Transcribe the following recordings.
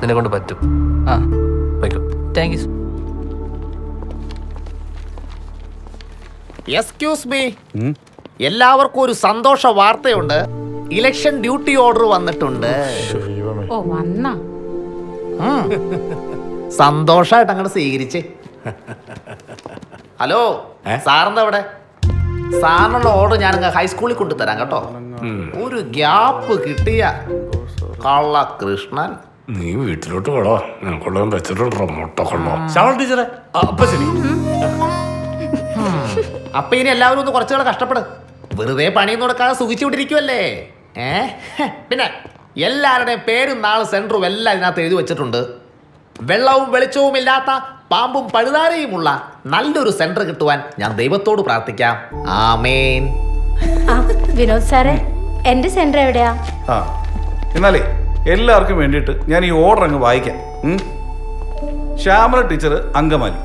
നിന്നെ കൊണ്ട് പറ്റും. ആ വയ്ക്കും. Thank you. എക്സ്ക്യൂസ് മീ, എല്ലാവർക്കും ഒരു സന്തോഷ വാർത്തയുണ്ട്. ഇലക്ഷൻ ഡ്യൂട്ടി ഓർഡർ വന്നിട്ടുണ്ട്. ഓ വന്നാ സന്തോഷമായിട്ട് അങ്ങോട്ട് സ്വീകരിച്ച്. ഹലോ, സാറിന്റെ അവിടെ സാറിനുള്ള ഓർഡർ ഞാൻ ഹൈസ്കൂളിൽ കൊണ്ടുതരാം കേട്ടോ. ഒരു ഗ്യാപ്പ് കിട്ടിയ കള്ള കൃഷ്ണൻ. നീ വീട്ടിലോട്ട് വേടോ, കൊള്ളാൻ വെച്ചിട്ടുണ്ടോ മുട്ട കൊള്ളോ. ശാവൾ ടീച്ചറെ അപ്പൊ ശരി. അപ്പൊ ഇനി എല്ലാവരും ഒന്ന് കുറച്ചുകൂടെ കഷ്ടപ്പെട്. വെറുതെ പണിയൊന്നും കൊടുക്കാതെ സുഖിച്ചുകൊണ്ടിരിക്കുവല്ലേ. പിന്നെ എല്ലാവരുടെയും പേരും നാളും സെന്ററും എല്ലാം ഇതിനകത്ത് എഴുതി വെച്ചിട്ടുണ്ട്. വെള്ളവും വെളിച്ചവും ഇല്ലാത്ത പാമ്പും പഴുതാരയുമുള്ള നല്ലൊരു സെന്റർ കിട്ടുവാൻ ഞാൻ ദൈവത്തോട് പ്രാർത്ഥിക്കാം. ആമേൻ. വിനോദ് സാറേ, എന്റെ സെന്റർ എവിടെയാ? എന്നാലേ എല്ലാവർക്കും വേണ്ടിയിട്ട് ഞാൻ ഈ ഓർഡർ അങ്ങ് വായിക്കാം. ശ്യാമല ടീച്ചർ അങ്കമാലി.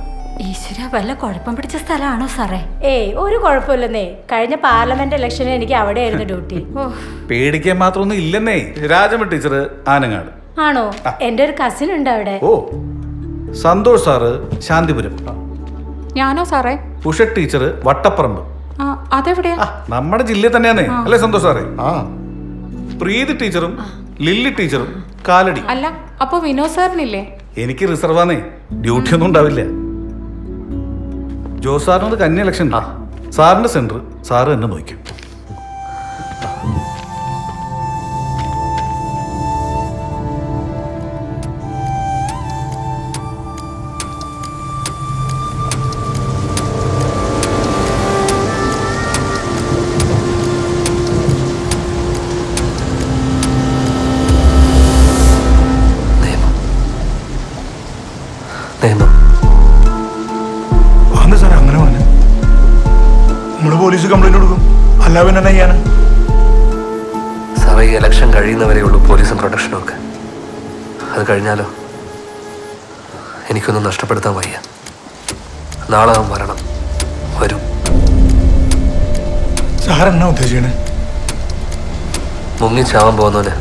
ഈശ്വര, വല്ല കുഴപ്പം പിടിച്ച സ്ഥലമാണോ സാറേ? ഏയ് ഒരു കുഴപ്പമില്ലെന്നേ. കഴിഞ്ഞ പാർലമെന്റ് ഇലക്ഷന് എനിക്ക് അവിടെയായിരുന്നു ഡ്യൂട്ടി. പേടിക്കാൻ മാത്രമൊന്നും ഇല്ലെന്നേ. രാജമ്മ ടീച്ചർ ആനങ്ങാട്. ആണോ? എന്റെ ഒരു കസിൻ ഉണ്ട് അവിടെ. ഓ, സന്തോഷ് സാറ് ശാന്തിപുരം. ഞാനോ സാറേ? ഉഷ ടീച്ചർ വട്ടപ്പറമ്പ്. അതെവിടെയാ? നമ്മുടെ ജില്ലയിൽ തന്നെയാന്നേ അല്ലേ സന്തോഷ് സാറേ? പ്രീതി ടീച്ചറും ലില്ലി ടീച്ചറും കാലടി. അല്ല, അപ്പൊ വിനോദ് സാറിനില്ലേ? എനിക്ക് റിസർവാന്നേ, ഡ്യൂട്ടി ഒന്നും ഉണ്ടാവില്ല. ജോസ് സാറിനത് കന്യ ഇലക്ഷൻ സാറിന്റെ സെന്റർ സാറ് തന്നെ നോക്കും. പോലീസ് കംപ്ലൈന്റ് കൊടുക്കും, അല്ല പിന്നെ എന്നാ ചെയ്യാനാ? സാറേ, ഈ ഇലക്ഷൻ കഴിയുന്നവരേ ഉള്ളൂ പോലീസും പ്രൊട്ടക്ഷനും ഒക്കെ. അത് കഴിഞ്ഞാലോ എനിക്കൊന്നും നഷ്ടപ്പെടുത്താൻ വയ്യ. നാളെ അവൻ വരണം, വരും. സാറെന്നാ ഉദ്ദേശിക്കണേ? മുങ്ങിച്ചാവാൻ പോകുന്നവന്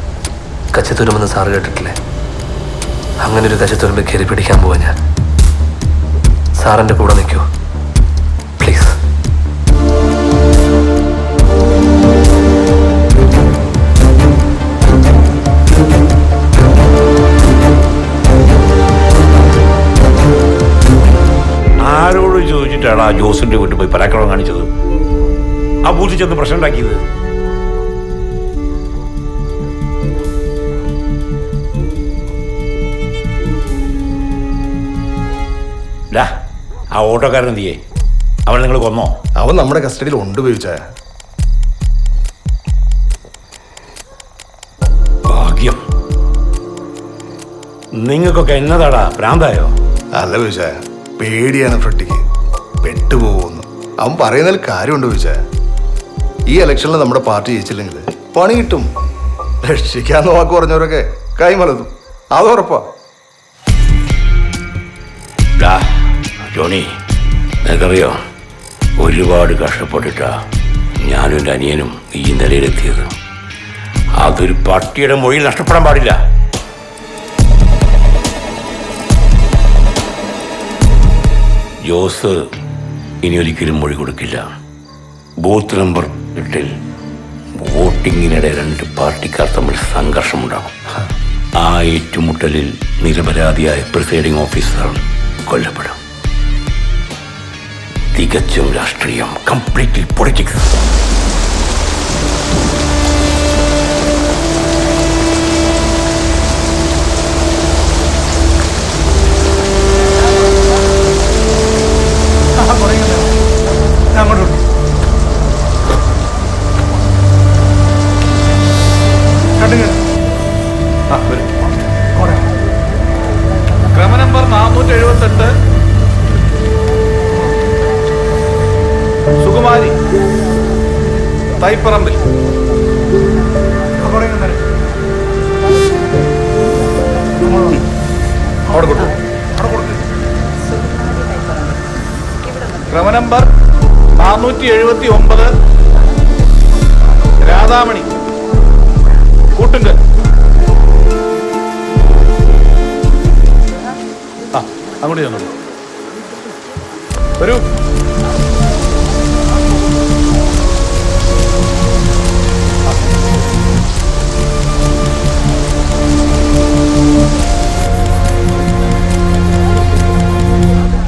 കച്ചത്തുരുമെന്ന് സാറ് കേട്ടിട്ടില്ലേ? അങ്ങനെ ഒരു കച്ചത്തുരുമ്പ് കയറി പിടിക്കാൻ പോവാ ഞാൻ. സാറിൻ്റെ കൂടെ നിൽക്കുമോ പ്ലീസ്? ആരോട് ചോദിച്ചിട്ടാണ് ആ ജോസിന്റെ വീട്ടിൽ പോയി പരാക്രമം കാണിച്ചത്? ആ ബൂത്തിൽ ചെന്ന് പ്രശ്നം ഉണ്ടാക്കിയത്? ആ ഓട്ടോക്കാരൻ എന്തിയേ? അവൻ നിങ്ങൾ കൊന്നോ? അവൻ നമ്മുടെ കസ്റ്റഡിയിൽ ഉണ്ട് ഉപയോഗിച്ചായ. ഭാഗ്യം. നിങ്ങൾക്കൊക്കെ എന്നതാടാ, ഭ്രാന്തായോ? അല്ല ഉപയോഗിച്ചായ, പേടിയാണ് ഫ്രട്ടിക്ക്, പെട്ടുപോകുന്നു. അവൻ പറയുന്നതിൽ കാര്യമുണ്ട് ഉപയോഗിച്ചായ. ഈ ഇലക്ഷനിൽ നമ്മുടെ പാർട്ടി ജയിച്ചില്ലെങ്കിൽ പണി കിട്ടും. രക്ഷിക്കാന്ന് വാക്ക് പറഞ്ഞവരൊക്കെ കൈമലതും, അത് ഉറപ്പാ. ജോണി, നിനക്കറിയോ, ഒരുപാട് കഷ്ടപ്പെട്ടിട്ടാ ഞാനും എൻ്റെ അനിയനും ഈ നിലയിലെത്തിയത്. അതൊരു പട്ടിയുടെ മൊഴിയിൽ നഷ്ടപ്പെടാൻ പാടില്ല. ജോസ് ഇനി ഒരിക്കലും മൊഴി കൊടുക്കില്ല. ബൂത്ത് നമ്പർ 8 വോട്ടിങ്ങിനിടെ 2 പാർട്ടിക്കാർ തമ്മിൽ സംഘർഷമുണ്ടാകും. ആ ഏറ്റുമുട്ടലിൽ നിരപരാധിയായ പ്രിസൈഡിംഗ് ഓഫീസർ കൊല്ലപ്പെടും. തികച്ചും രാഷ്ട്രീയം, കംപ്ലീറ്റ്ലി പൊളിറ്റിക്സ്. ക്രമ നമ്പർ 478 സുകുമാരി തൈപ്പറമ്പിൽ. ക്രമ നമ്പർ 479 രാധാമണി കൂട്ടുങ്കൽ. അങ്ങോട്ട് ചെന്നു. വരൂ.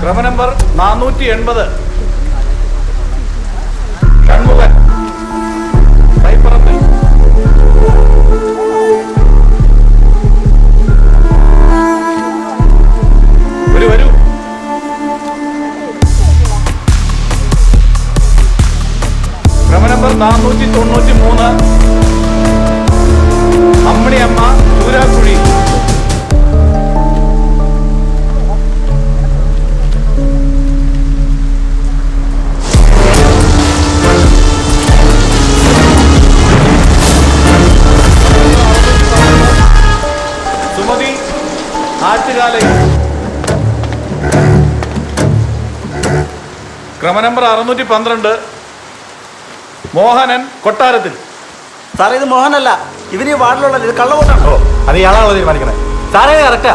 ക്രമ നമ്പർ 480 ഷൺമുഖൻ കൈപ്പറമ്പിൽ. വരൂ വരൂ. ക്രമ നമ്പർ 493 അമ്മണിയമ്മ ചൂരാക്കുഴി. സുമതി ആറ്റുകാലയിൽ. ക്രമ നമ്പർ 612 മോഹനൻ കൊട്ടാരത്തിൽ. സാറേ ഇത് മോഹനല്ല, ഇവന് ഈ വാർഡിലുള്ള ഇത് കള്ളവോട്ടാണ്. അത് ഇയാളാണോ തീരുമാനിക്കണേ? സാറേ കറക്റ്റാ.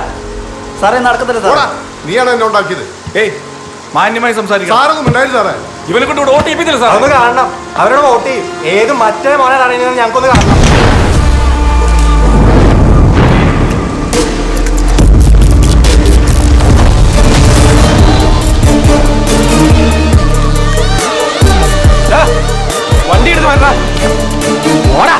സാറേ നടക്കത്തില്ല സാറേ. നീയാണോ എന്നെ ഉണ്ടാക്കിയത്? ഏയ് മാന്യമായി സംസാരിക്കാം. സാറൊന്നും ഉണ്ടായിരുന്നു സാറേ. ഇവനെ കൊണ്ട് ഇവിടെ ഓട്ടിപ്പിച്ചില്ല സാർ. അതൊന്ന് കാണണം. അവരോട് വോട്ട് ചെയ്യും. ഏത് മറ്റേ മോനെ അറിയുന്നത് ഞങ്ങൾക്കൊന്ന് കാണണം. വണ്ടി എടുത്ത് മാറ്റാ. ഓടാ.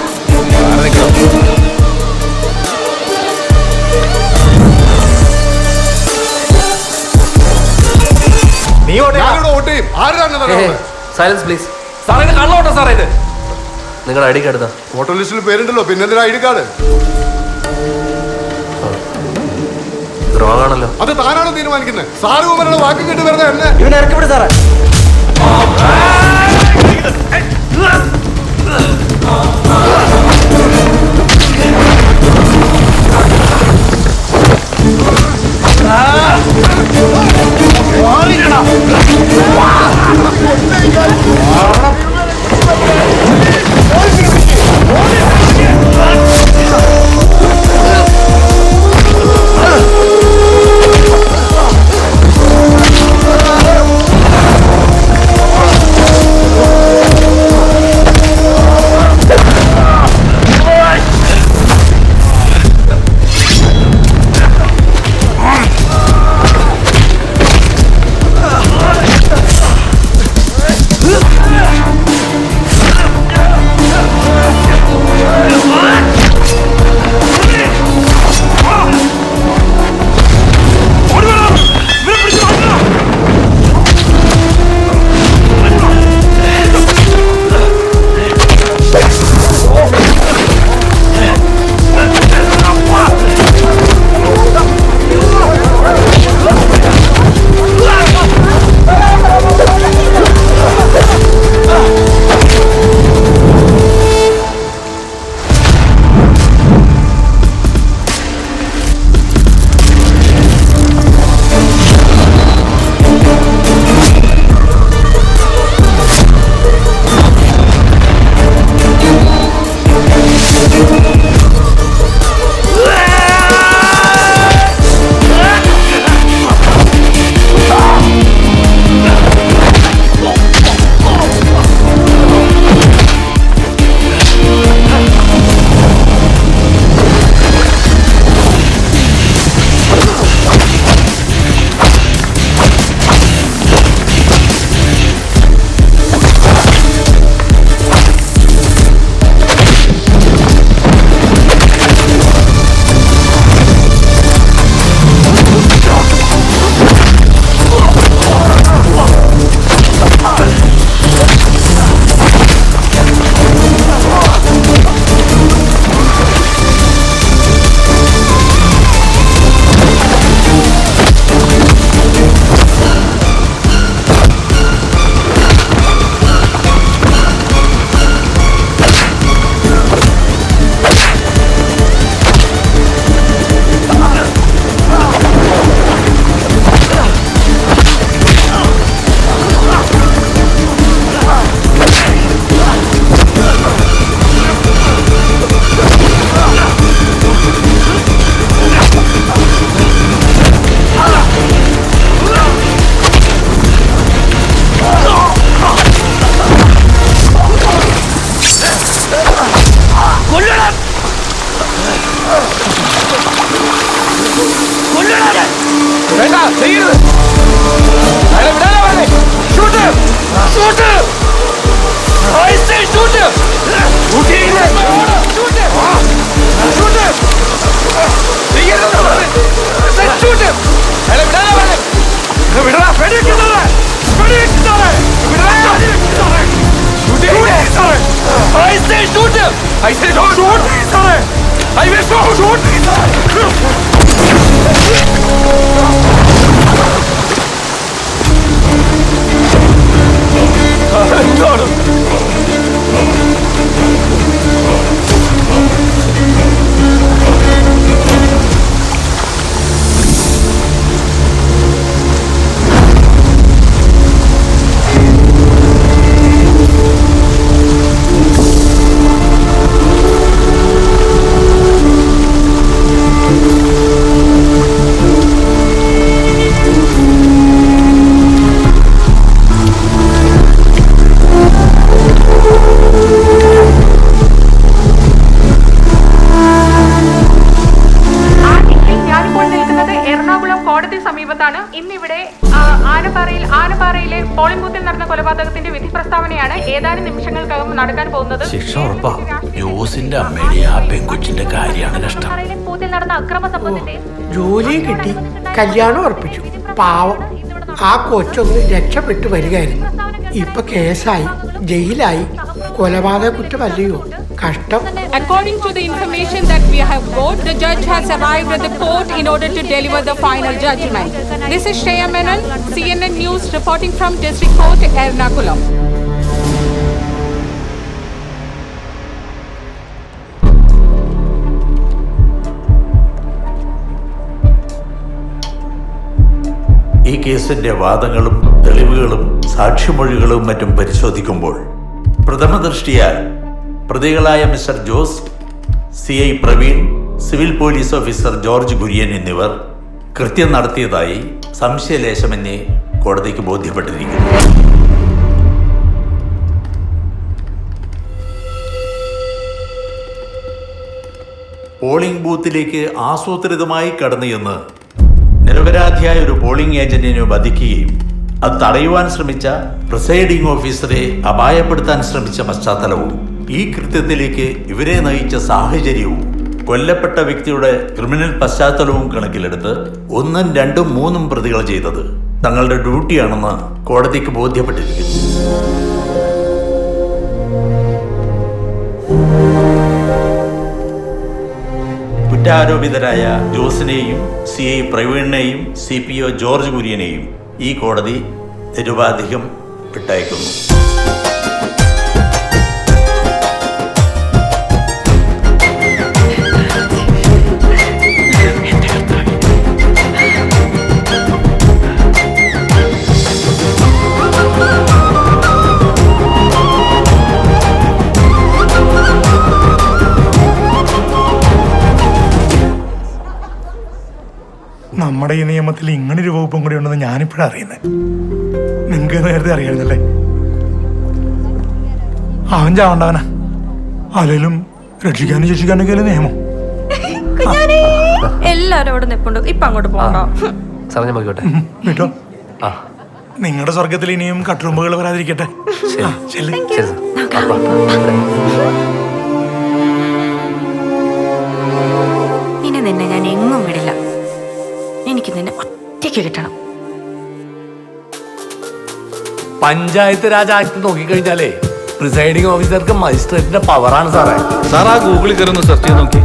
നീ വോട്ട് ചെയ്യണം. ഞാനിവിടെ വോട്ട് ചെയ്യും. ആരാണ് സൈലൻസ് പ്ലീസ്. സാറേ ഇത് കള്ളോട്ടോ സാറേ ഇത്. നിങ്ങളുടെ ഐ ഡി കാർഡ് വോട്ടർ ലിസ്റ്റിൽ പേരുണ്ടല്ലോ, പിന്നെ എന്തിനാ ഐ ഡി കാർഡ്? റോങ് ആണല്ലോ. അത് താനാണോ തീരുമാനിക്കുന്നത്? സാറ് കുമാരുടെ വാക്ക് കേട്ട് വരുന്നത് എന്നെ. ഇവനെ ഇറക്കി വിട് സാറേ. വേണ്ട, ചെയ്യരുത്. അയാളെ വിടാനാ പറഞ്ഞേ. Shoot him. Shoot him. I say shoot him. Shoot him. Shoot him. Shoot him. ചെയ്യരുതെന്നാ പറഞ്ഞേ. I said shoot him. അയാളെ വിടാനാ പറഞ്ഞേ. വിടടാ, വെടിവെക്കുന്നവരെ. വെടിവെക്കുന്നവരെ. വിടടാ, വെടിവെക്കുന്നവരെ. Shoot him. I say shoot him. I say shoot him. I will shoot him. ഇന്നിവിടെ ആനപ്പാറയിലെ polling ബൂത്തിൽ നടന്ന കൊലപാതകത്തിന്റെ വിധി പ്രസ്താവനയാണ് ഏതാനും നിമിഷങ്ങൾക്കകം നടക്കാൻ പോകുന്നത്. ശിക്ഷ ഉറപ്പാ. ജോസിന്റെ അമ്മയുടെ ആ പെൺകൊച്ചിന്റെ കാര്യമാണ് നഷ്ടം. ബൂത്തിൽ നടന്ന അക്രമ സംഭവത്തിന്റെ ജോലി കിട്ടി, കല്യാണം ഉറപ്പിച്ചു. പാവം ആ കൊച്ചൊന്ന് രക്ഷപ്പെട്ടു വരികയായിരുന്നു. ഇപ്പൊ കേസായി, ജയിലായി. കൊലപാതക കുറ്റമല്ലയോ? കഷ്ടം. According to the information that we have got, the judge has arrived at the court in order to deliver the final judgment. This is Shreya Menon, CNN News reporting from District Court, Ernakulam. ഈ കേസിന്റെ വാദങ്ങളും തെളിവുകളും സാക്ഷിമൊഴികളും മറ്റും പരിശോധിക്കുമ്പോൾ പ്രഥമ ദൃഷ്ടിയാൽ പ്രതികളായ mister Jose, CI Praveen, civil police officer George Kurian എന്നിവർ കൃത്യം നടത്തിയതായി സംശയലേശമെന്നേ കോടതിക്ക് ബോധ്യപ്പെട്ടിരിക്കുന്നു. പോളിംഗ് ബൂത്തിലേക്ക് ആസൂത്രിതമായി കടന്നു എന്ന് നിരപരാധിയായ ഒരു പോളിംഗ് ഏജന്റിനെ വധിക്കുകയും അത് തടയുവാൻ ശ്രമിച്ച പ്രിസൈഡിംഗ് ഓഫീസറെ അപായപ്പെടുത്താൻ ശ്രമിച്ച പശ്ചാത്തലവും ഈ കൃത്യത്തിലേക്ക് ഇവരെ നയിച്ച സാഹചര്യവും കൊല്ലപ്പെട്ട വ്യക്തിയുടെ ക്രിമിനൽ പശ്ചാത്തലവും കണക്കിലെടുത്ത് 1, 2, 3 പ്രതികൾ ചെയ്തത് തങ്ങളുടെ ഡ്യൂട്ടിയാണെന്ന് കോടതിക്ക് ബോധ്യപ്പെട്ടിരിക്കുന്നു. കുറ്റാരോപിതരായ ജോസിനെയും CI പ്രവീണിനെയും CPO ജോർജ് കുര്യനെയും ഈ കോടതി നിരുപാധികം വിട്ടയക്കുന്നു. നമ്മുടെ ഈ നിയമത്തിൽ ഇങ്ങനൊരു വകുപ്പും കൂടി ഉണ്ടെന്ന് ഞാനിപ്പോഴാണ് അറിയുന്നത്. നിങ്ങൾക്ക് നേരത്തെ അറിയായിരുന്നല്ലേ? അവൻ ചാവണ്ടവനാ, അല്ലെങ്കിലും രക്ഷിക്കാനും ശിക്ഷിക്കാനൊക്കെ നിയമം. എല്ലാരും അവിടെ നിൽപ്പുണ്ട്, ഇപ്പൊ അങ്ങോട്ട് പോകണ്ടോ? കേട്ടോ, നിങ്ങളുടെ സ്വർഗത്തിൽ ഇനിയും കട്ടുറുമ്പുകൾ വരാതിരിക്കട്ടെ. ഇനി നിന്നെ ഞാൻ എങ്ങും വിടില്ല. എനിക്ക് നിന്നെ ഒറ്റയ്ക്ക് കിട്ടണം. പഞ്ചായത്ത് രാജ് ആക്ട് നോക്കിക്കഴിഞ്ഞാലേ പ്രിസൈഡിംഗ് ഓഫീസർക്ക് മജിസ്ട്രേറ്റിന്റെ പവറാണ് സാറേ. സാർ ആ ഗൂഗിളിൽ കയറി ഒന്ന് സെർച്ച് ചെയ്ത് നോക്കി.